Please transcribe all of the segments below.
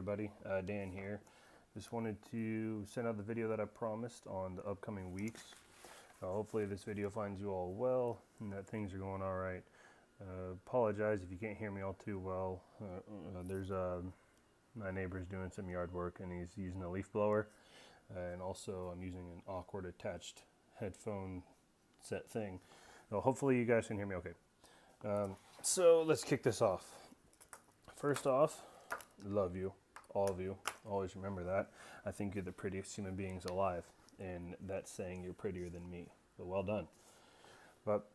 everybody. Dan here. Just wanted to send out the video that I promised on the upcoming weeks. Hopefully this video finds you all well and that things are going all right. Apologize if you can't hear me all too well. There's my neighbor's doing some yard work and he's using a leaf blower. And also I'm using an awkward attached headphone set thing. So hopefully you guys can hear me okay. So let's kick this off. First off, love you, all of you. Always remember that. I think you're the prettiest human beings alive, and that's saying you're prettier than me. So well done. But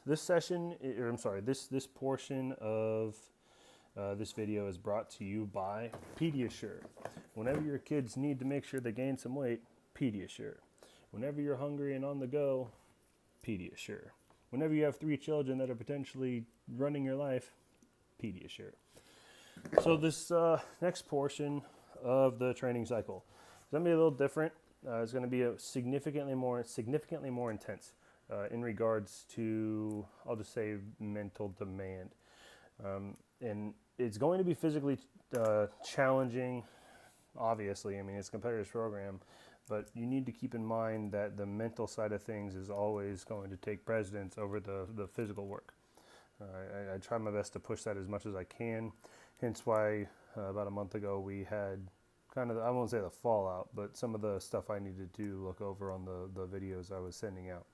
this portion of this video is brought to you by Pediasure. Whenever your kids need to make sure they gain some weight, Pediasure. Whenever you're hungry and on the go, Pediasure. Whenever you have 3 children that are potentially running your life, Pediasure. So this next portion of the training cycle is going to be a little different. It's going to be significantly more intense in regards to, I'll just say, mental demand. And it's going to be physically challenging, obviously. I mean, it's a competitive program, but you need to keep in mind that the mental side of things is always going to take precedence over the physical work. I try my best to push that as much as I can, hence why about a month ago we had kind of, I won't say the fallout, but some of the stuff I needed to look over on the videos I was sending out.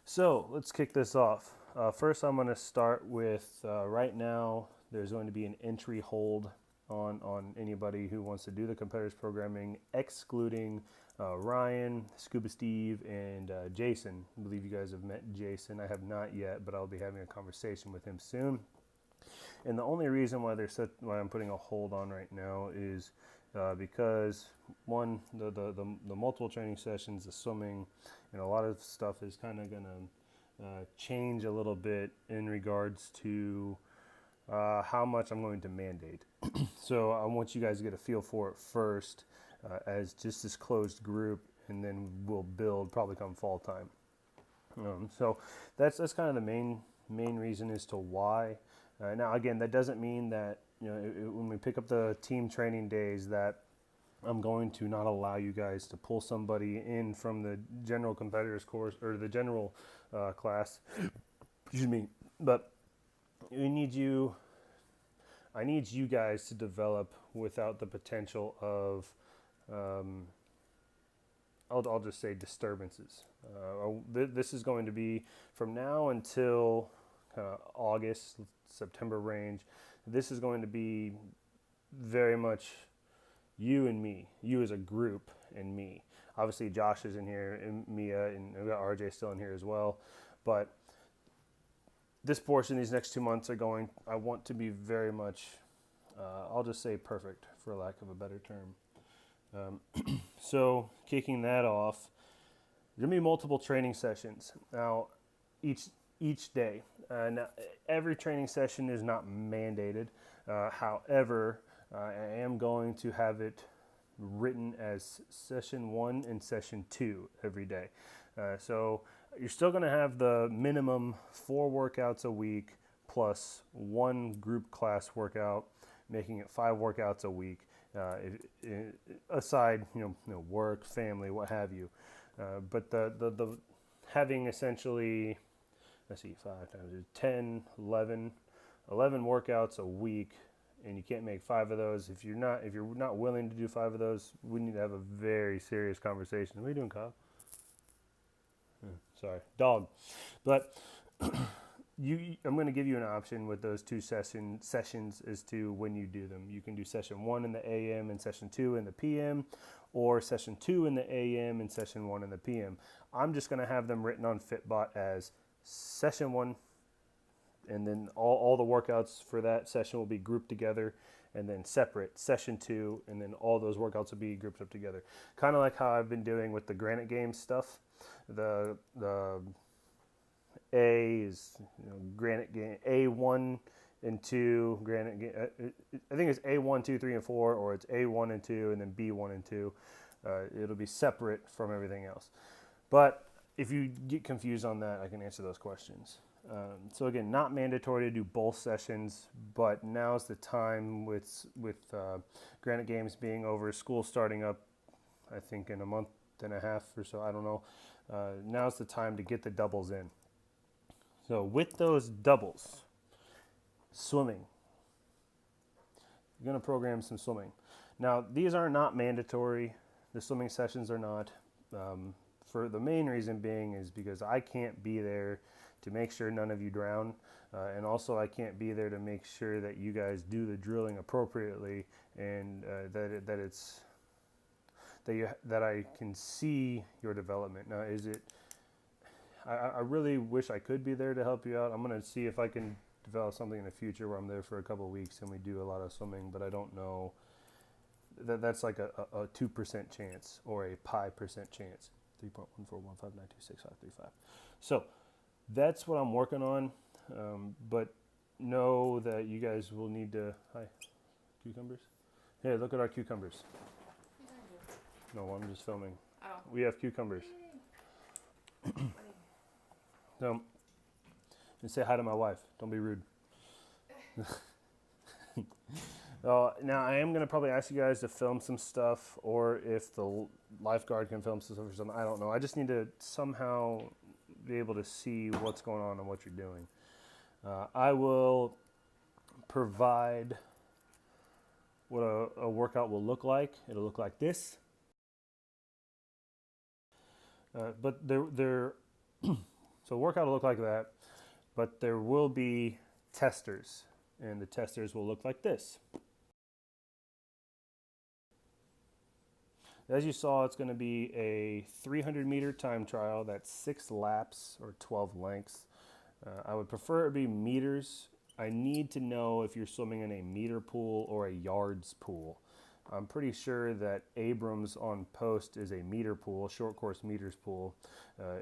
So let's kick this off. First I'm going to start with, right now there's going to be an entry hold on anybody who wants to do the competitive programming, excluding Ryan, Scuba Steve, and Jason. I believe you guys have met Jason. I have not yet, but I'll be having a conversation with him soon. And the only reason why I'm putting a hold on right now is because one, the multiple training sessions, the swimming, and a lot of stuff is kind of going to change a little bit in regards to how much I'm going to mandate. So I want you guys to get a feel for it first as just this closed group, and then we'll build probably come fall time. So that's kind of the main reason as to why. Now again, that doesn't mean that when we pick up the team training days that I'm going to not allow you guys to pull somebody in from the general competitors course or the general class. Excuse me, but I need you guys to develop without the potential of, I'll just say disturbances. This is going to be from now until August, September range. This is going to be very much you and me, you as a group and me. Obviously Josh is in here and Mia, and we've got RJ still in here as well. But this portion, these next 2 months I want to be very much, I'll just say perfect for lack of a better term. So kicking that off, there's going to be multiple training sessions. Now, each day. Now, every training session is not mandated. However, I am going to have it written as session 1 and session 2 every day. So you're still going to have the minimum 4 workouts a week plus 1 group class workout, making it 5 workouts a week. Aside, work, family, what have you. But the having essentially, let's see, 5 times 10, 11 workouts a week, and you can't make 5 of those. If you're not willing to do 5 of those, we need to have a very serious conversation. What are you doing, Kyle? Sorry, dog. But I'm going to give you an option with those 2 sessions as to when you do them. You can do session 1 in the AM and session 2 in the PM, or session 2 in the AM and session 1 in the PM. I'm just going to have them written on Fitbot as session 1, and then all the workouts for that session will be grouped together, and then separate session 2, and then all those workouts will be grouped up together. Kind of like how I've been doing with the Granite Games stuff. The A is Granite Game A1 and 2 Granite Game. I think it's A1, 2, 3, and 4, or it's A1 and 2, and then B1 and 2. It'll be separate from everything else. But if you get confused on that, I can answer those questions. So again, not mandatory to do both sessions, but now's the time with Granite Games being over, school starting up, I think in a month and a half or so, I don't know. Now's the time to get the doubles in. So with those doubles, swimming, you're going to program some swimming. Now, these are not mandatory. The swimming sessions are not. For the main reason being is because I can't be there to make sure none of you drown. And also I can't be there to make sure that you guys do the drilling appropriately and that I can see your development. Now, I really wish I could be there to help you out. I'm going to see if I can develop something in the future where I'm there for a couple of weeks and we do a lot of swimming, but I don't know. That's like a 2% chance or a pi percent chance. 3.14159265535. So that's what I'm working on. But know that you guys will need to. Hi, cucumbers. Hey, look at our cucumbers. No, I'm just filming. Oh. We have cucumbers. So, and say hi to my wife. Don't be rude. Now, I am going to probably ask you guys to film some stuff, or if the lifeguard can film some stuff or something. I don't know. I just need to somehow be able to see what's going on and what you're doing. I will provide what a workout will look like. It'll look like this. But so workout will look like that, but there will be testers, and the testers will look like this. As you saw, it's going to be a 300-meter time trial. That's 6 laps or 12 lengths. I would prefer it be meters. I need to know if you're swimming in a meter pool or a yards pool. I'm pretty sure that Abrams on Post is a meter pool, short course meters pool.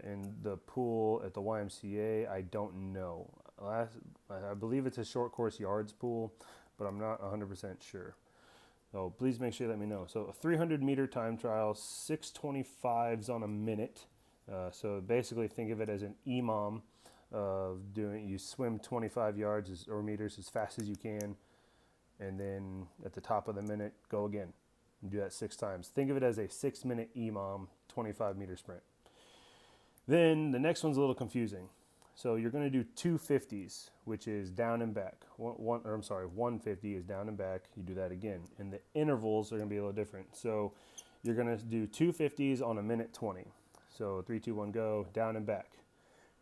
And the pool at the YMCA, I don't know. I believe it's a short course yards pool, but I'm not 100% sure. So please make sure you let me know. So a 300-meter time trial, 6:25s on a minute. So basically think of it as an EMOM of you swim 25 yards or meters as fast as you can, and then at the top of the minute, go again. And do that 6 times. Think of it as a 6-minute EMOM, 25-meter sprint. Then the next one's a little confusing. So you're going to do 2 50s, which is down and back. 150 is down and back. You do that again. And the intervals are going to be a little different. So you're going to do 2 50s on a minute 20. So 3, 2, 1, go, down and back.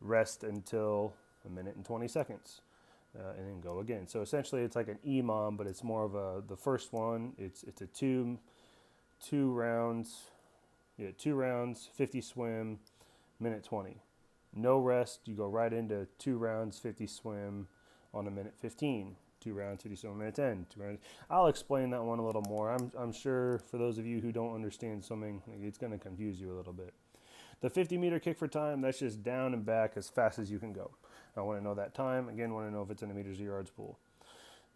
Rest until a minute and 20 seconds. And then go again. So essentially it's like an EMOM, but it's more of the first one, it's a two rounds, 50 swim, minute 20. No rest, you go right into 2 rounds, 50 swim on a minute 15. 2 rounds, 50 swim, minute 10. 2 rounds. I'll explain that one a little more. I'm sure for those of you who don't understand swimming, it's going to confuse you a little bit. The 50-meter kick for time, that's just down and back as fast as you can go. I want to know that time. Again, want to know if it's in a meters or yards pool.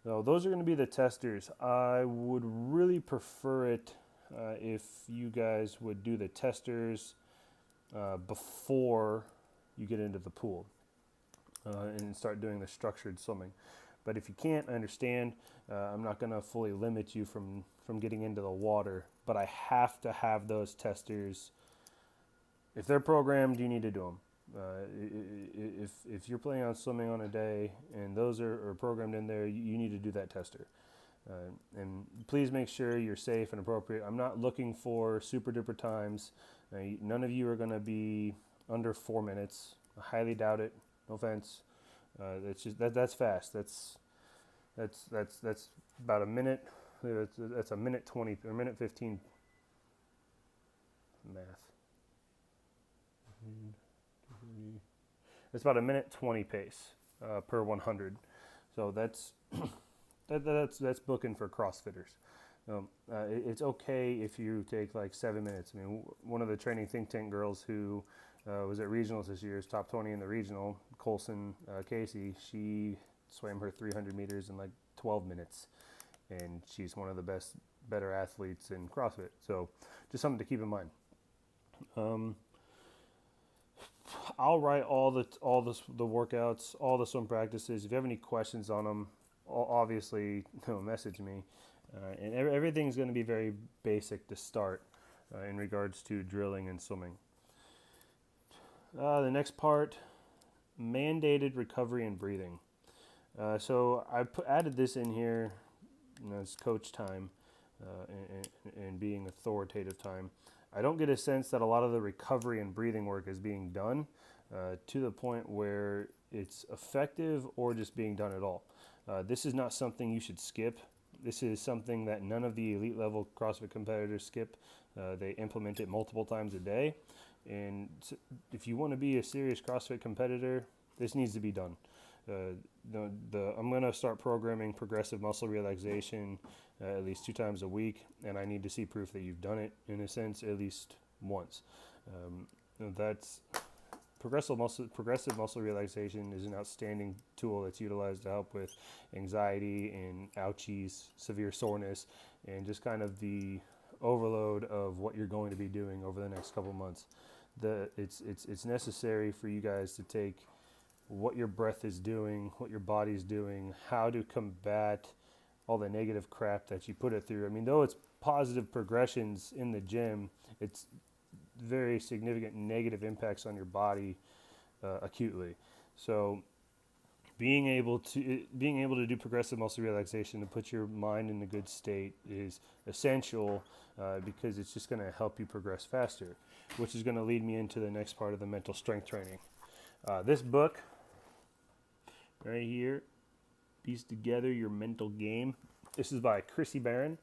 So those are going to be the testers. I would really prefer it if you guys would do the testers before you get into the pool and start doing the structured swimming. But if you can't, I understand. I'm not going to fully limit you from getting into the water, but I have to have those testers. If they're programmed, you need to do them. If you're planning on swimming on a day and those are programmed in there, you need to do that tester. And please make sure you're safe and appropriate. I'm not looking for super duper times. None of you are going to be under 4 minutes. I highly doubt it. No offense. That's fast. That's about a minute. That's a minute 20 or minute 15. Math. It's about a minute 20 pace per 100. So that's booking for CrossFitters. It's okay if you take like 7 minutes. I mean, one of the training think tank girls who was at regionals this year, is top 20 in the regional, Colson Casey. She swam her 300 meters in like 12 minutes, and she's one of the better athletes in CrossFit. So just something to keep in mind. I'll write the workouts, all the swim practices. If you have any questions on them, obviously message me. And everything's going to be very basic to start in regards to drilling and swimming. The next part, mandated recovery and breathing. So I added this in here as coach time and being authoritative time. I don't get a sense that a lot of the recovery and breathing work is being done to the point where it's effective or just being done at all. This is not something you should skip. This is something that none of the elite level CrossFit competitors skip. They implement it multiple times a day. And if you want to be a serious CrossFit competitor, this needs to be done. I'm going to start programming progressive muscle relaxation at least 2 times a week, and I need to see proof that you've done it, in a sense, at least once. That's progressive muscle relaxation is an outstanding tool that's utilized to help with anxiety and ouchies, severe soreness, and just kind of the overload of what you're going to be doing over the next couple months. It's necessary for you guys to take what your breath is doing, what your body's doing, how to combat all the negative crap that you put it through. I mean, though it's positive progressions in the gym, it's very significant negative impacts on your body acutely. So being able to do progressive muscle relaxation to put your mind in a good state is essential because it's just going to help you progress faster, which is going to lead me into the next part of the mental strength training. This book right here, Piece Together Your Mental Game. This is by Chrissy Barron.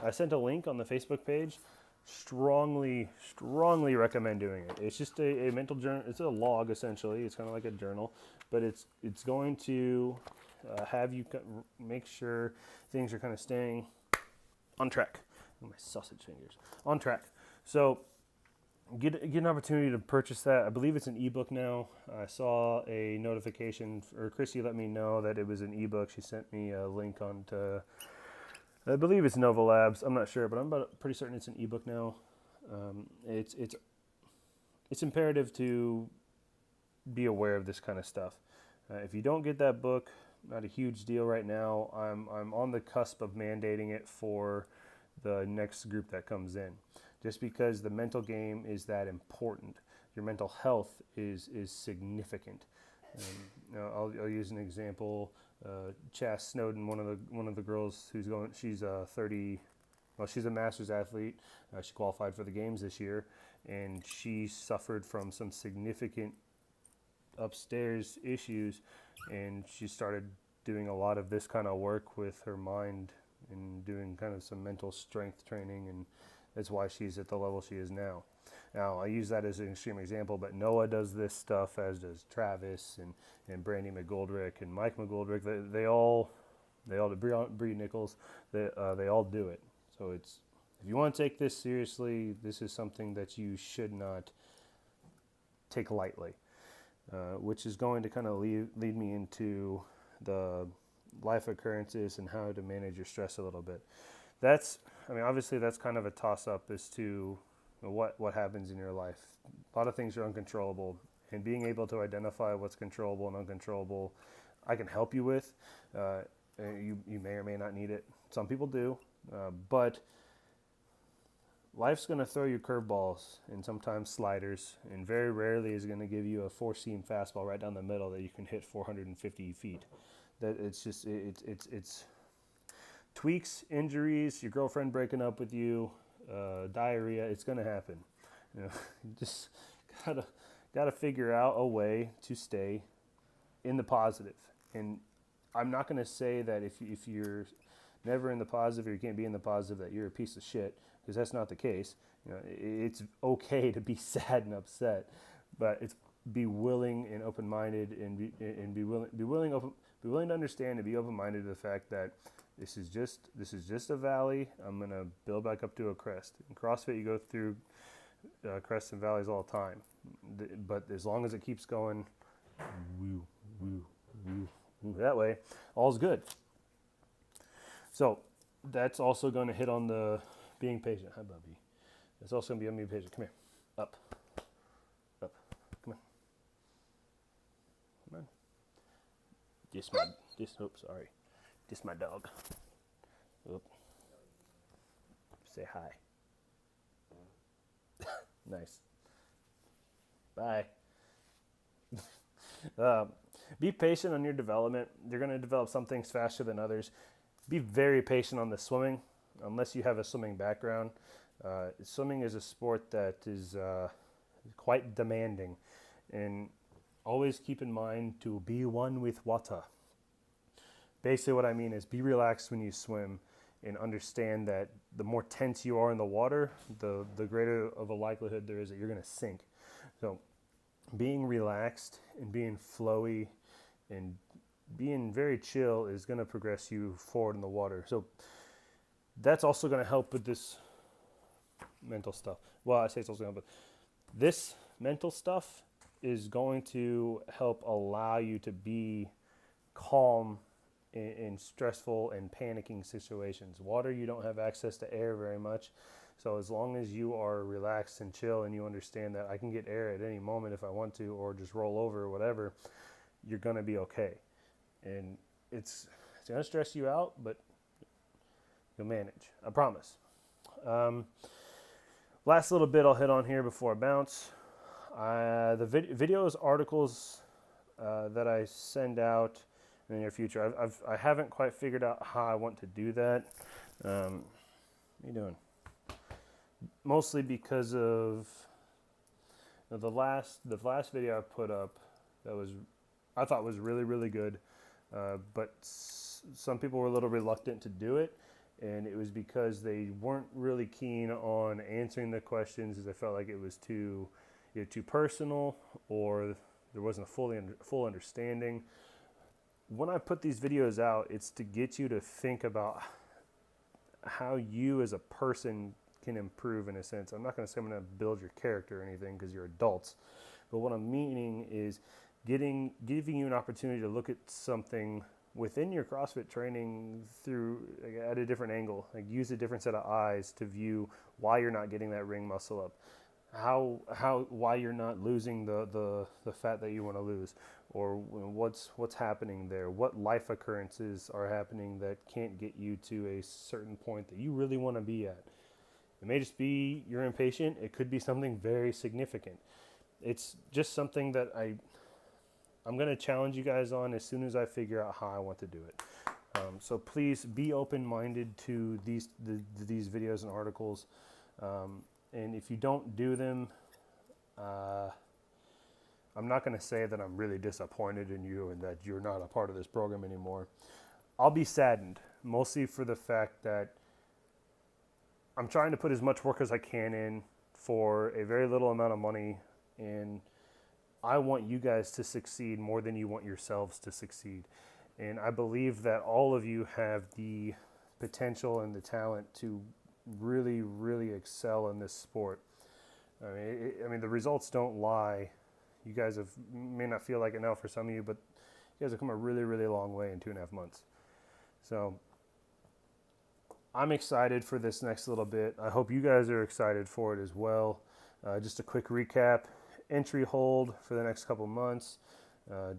I sent a link on the Facebook page. Strongly recommend doing it. It's just a mental journal. It's a log essentially. It's kind of like a journal, but it's going to have you make sure things are kind of staying on track. My sausage fingers on track. So get an opportunity to purchase that. I believe it's an ebook now. I saw a notification, or Chrissy let me know that it was an ebook. She sent me a link on to, I believe it's Nova Labs. I'm not sure, but I'm pretty certain it's an ebook now. It's imperative to be aware of this kind of stuff. If you don't get that book, not a huge deal right now. I'm on the cusp of mandating it for the next group that comes in, just because the mental game is that important. Your mental health is significant. I'll use an example. Chas Snowden, one of the girls who's going, she's 30. Well, she's a master's athlete. She qualified for the games this year, and she suffered from some significant upstairs issues, and she started doing a lot of this kind of work with her mind and doing kind of some mental strength training, and that's why she's at the level she is now. Now, I use that as an extreme example, but Noah does this stuff, as does Travis and Brandy McGoldrick and Mike McGoldrick. They all do. Bree Nichols, they all do it. So it's, if you want to take this seriously, this is something that you should not take lightly, which is going to kind of lead me into the life occurrences and how to manage your stress a little bit. Obviously that's kind of a toss-up as to what happens in your life. A lot of things are uncontrollable, and being able to identify what's controllable and uncontrollable, I can help you with. You may or may not need it. Some people do, but life's going to throw you curveballs and sometimes sliders, and very rarely is going to give you a four-seam fastball right down the middle that you can hit 450 feet. That it's tweaks, injuries, your girlfriend breaking up with you, diarrhea. It's going to happen. You just gotta figure out a way to stay in the positive. And I'm not going to say that if you're never in the positive, or you can't be in the positive, that you're a piece of shit, because that's not the case. It's okay to be sad and upset, but it's be willing and open-minded, and be willing to understand and be open-minded to the fact that this is just a valley. I'm gonna build back up to a crest. In CrossFit, you go through crests and valleys all the time, but as long as it keeps going, that way, all's good. So that's also going to hit on the being patient. Hi, Bubby. That's also going to be on being patient. Come here. Up. Come on. Oops, sorry. This my dog. Oop. Say hi. Nice. Bye. Be patient on your development. You're going to develop some things faster than others. Be very patient on the swimming, unless you have a swimming background. Swimming is a sport that is quite demanding, and always keep in mind to be one with water. Basically what I mean is be relaxed when you swim, and understand that the more tense you are in the water, the greater of a likelihood there is that you're going to sink. So being relaxed and being flowy and being very chill is going to progress you forward in the water. So that's also going to help with this mental stuff. Well, I say it's also going to help, but this mental stuff is going to help allow you to be calm in stressful and panicking situations. Water, you don't have access to air very much. So as long as you are relaxed and chill and you understand that I can get air at any moment if I want to, or just roll over or whatever, you're going to be okay. And it's going to stress you out, but you'll manage. I promise. Last little bit I'll hit on here before I bounce. The videos, articles that I send out in the near future, I haven't quite figured out how I want to do that. What are you doing? Mostly because of the last video I put up that I thought was really good, but some people were a little reluctant to do it, and it was because they weren't really keen on answering the questions, as I felt like it was too personal, or there wasn't a full understanding. When I put these videos out, it's to get you to think about how you as a person can improve, in a sense. I'm not going to say I'm going to build your character or anything, because you're adults, but what I'm meaning is giving you an opportunity to look at something within your CrossFit training at a different angle, like use a different set of eyes to view why you're not getting that ring muscle up, why you're not losing the fat that you want to lose, or what's happening there, what life occurrences are happening that can't get you to a certain point that you really want to be at. It may just be you're impatient. It could be something very significant. It's just something that I'm going to challenge you guys on as soon as I figure out how I want to do it. So please be open-minded to these videos and articles. And if you don't do them, I'm not going to say that I'm really disappointed in you and that you're not a part of this program anymore. I'll be saddened, mostly for the fact that I'm trying to put as much work as I can in for a very little amount of money, and I want you guys to succeed more than you want yourselves to succeed. And I believe that all of you have the potential and the talent to really excel in this sport. I mean, the results don't lie. You guys may not feel like it now for some of you, but you guys have come a really long way in 2.5 months. So I'm excited for this next little bit. I hope you guys are excited for it as well. Just a quick recap. Entry hold for the next couple months,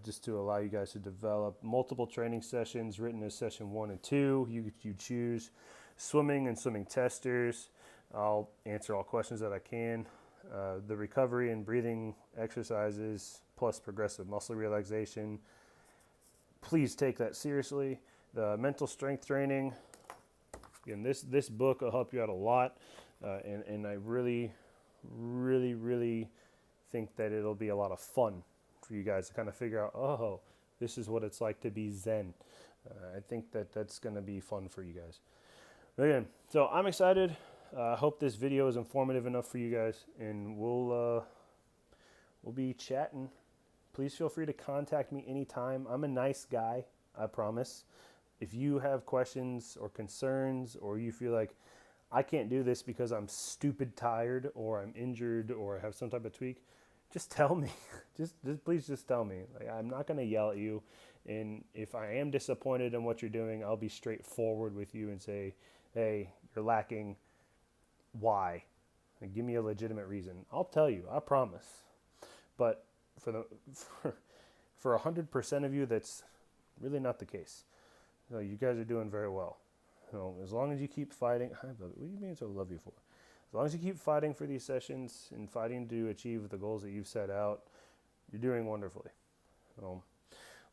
just to allow you guys to develop multiple training sessions written as session 1 and 2. You choose swimming and swimming testers. I'll answer all questions that I can. The recovery and breathing exercises plus progressive muscle relaxation. Please take that seriously. The mental strength training. Again, this book will help you out a lot, and I really think that it'll be a lot of fun for you guys to kind of figure out, oh, this is what it's like to be Zen. I think that's going to be fun for you guys. Again, so I'm excited. I hope this video is informative enough for you guys, and we'll be chatting. Please feel free to contact me anytime. I'm a nice guy, I promise. If you have questions or concerns, or you feel like I can't do this because I'm stupid tired, or I'm injured, or I have some type of tweak, just tell me. Please just tell me. Like, I'm not going to yell at you. And if I am disappointed in what you're doing, I'll be straightforward with you and say, hey, you're lacking. Why? Like, give me a legitimate reason. I'll tell you. I promise. But for 100% of you that's Really not the case. No, you guys are doing very well. As long as you keep fighting, what do you mean so love you for? As long as you keep fighting for these sessions and fighting to achieve the goals that you've set out, you're doing wonderfully.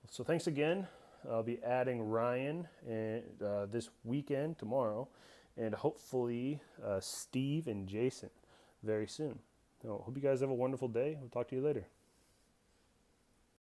So thanks again. I'll be adding Ryan this weekend, tomorrow, and hopefully Steve and Jason very soon. Hope you guys have a wonderful day. We'll talk to you later.